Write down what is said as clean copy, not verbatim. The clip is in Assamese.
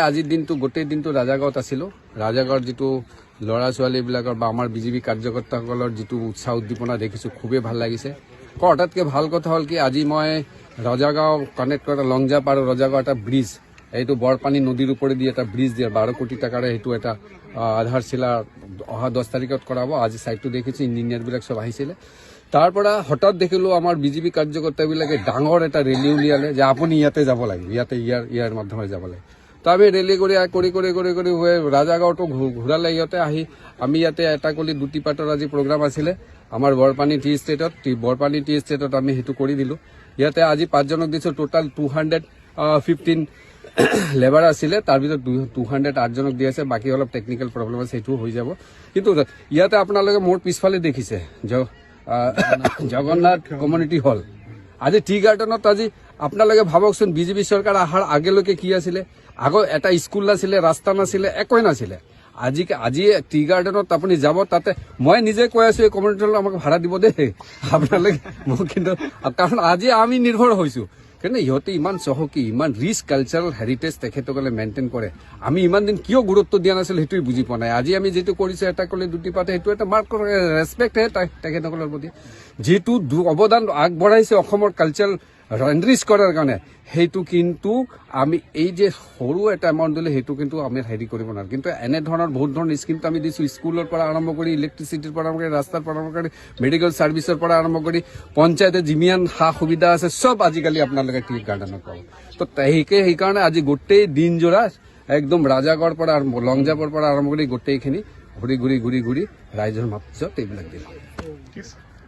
আজিৰ দিনটো গোটেই দিনটো ৰাজাগাঁৱত আছিলোঁ। ৰাজাগাঁৱৰ যিটো ল'ৰা ছোৱালীবিলাকৰ বা আমাৰ বিজেপি কাৰ্যকৰ্তাসকলৰ যিটো উৎসাহ উদ্দীপনা দেখিছোঁ খুবেই ভাল লাগিছে। হঠাৎকৈ ভাল কথা হ'ল কি আজি মই ৰজাগাঁও কানেক্ট কৰা লংজাপ আৰু ৰজাগাঁও এটা ব্ৰিজ, এইটো বৰপানী নদীৰ ওপৰেদি এটা ব্ৰিজ দিয়ে 12 কোটি টকাৰে সেইটো এটা আধাৰশিলা অহা 10 তাৰিখত কৰাব। আজি ছাইটটো দেখিছোঁ, ইঞ্জিনিয়াৰবিলাক চব আহিছিলে। তাৰ পৰা হঠাৎ দেখিলোঁ আমাৰ বিজেপি কাৰ্যকৰ্তাবিলাকে ডাঙৰ এটা ৰেলী উলিয়ালে যে আপুনি ইয়াতে যাব লাগে, ইয়াতে ইয়াৰ মাধ্যমে যাব লাগে। তো আমি ৰেলী কৰি ৰাজাগাঁৱতো ঘূৰালে ইহঁতে আহি আমি ইয়াতে এটা কলি দুটি পাটৰ আজি প্ৰগ্ৰাম আছিলে আমাৰ বৰপানী টি ষ্টেটত আমি সেইটো কৰি দিলোঁ। ইয়াতে আজি 5জনক দিছোঁ, টোটাল 215 লেবাৰ আছিলে, তাৰ ভিতৰত 208জনক দি আছে, বাকী অলপ টেকনিকেল প্ৰব্লেম আছে, সেইটোও হৈ যাব। কিন্তু ইয়াতে আপোনালোকে মোৰ পিছফালে দেখিছে জগন্নাথ কমিউনিটি হল। আজি টি গাৰ্ডেনত আজি আপোনালোকে ভাবকচোন বিজেপি চৰকাৰ অহাৰ আগলৈকে কি আছিলে, আগৰ এটা স্কুল নাছিলে, ৰাস্তা নাছিলে, একোৱে নাছিলে। আজি টি গাৰ্ডেনত আপুনি যাব, তাতে মই নিজে কৈ আছো এই কমিউনিটি হল আমাক ভাড়া দিব দেই আপোনালোকে মোক, কিন্তু কাৰণ আজি আমি নিৰ্ভৰ হৈছোঁ। কিন্তু ইহঁতে ইমান চহকী, ইমান ৰিচ কালচাৰেল হেৰিটেজ তেখেতসকলে মেইনটেইন কৰে। আমি ইমান দিন কিয় গুৰুত্ব দিয়া নাছিল সেইটোৱে বুজি পোৱা নাই। আজি আমি যিটো কৰিছোঁ এটা ক'লে দুটি পাতে, সেইটো এটা মাৰ্ক ৰেচপেক্টহে তেখেতসকলৰ প্ৰতি যিটো অৱদান আগবঢ়াইছে অসমৰ কালচাৰ এনৰিচ কৰাৰ কাৰণে, সেইটো কিন্তু আমি এই যে সৰু এটা এমাউণ্ট দিলে সেইটো কিন্তু আমি হেৰি কৰিব নোৱাৰোঁ। কিন্তু এনেধৰণৰ বহুত ধৰণৰ স্কিমটো আমি দিছোঁ, স্কুলৰ পৰা আৰম্ভ কৰি ইলেক্ট্ৰিচিটিৰ পৰা আৰম্ভ কৰি ৰাস্তাৰ পৰা আৰম্ভ কৰি মেডিকেল ছাৰ্ভিচৰ পৰা আৰম্ভ কৰি পঞ্চায়তে যিমান সা সুবিধা আছে চব আজিকালি আপোনালোকে টি গাৰ্ডেনত পাব। তো সেইকাৰণে আজি গোটেই দিনজোৰা একদম ৰাজাগড়ৰ পৰা লংজাপৰ পৰা আৰম্ভ কৰি গোটেইখিনি ঘূৰি ৰাইজৰ মাজত এইবিলাক দিলোঁ।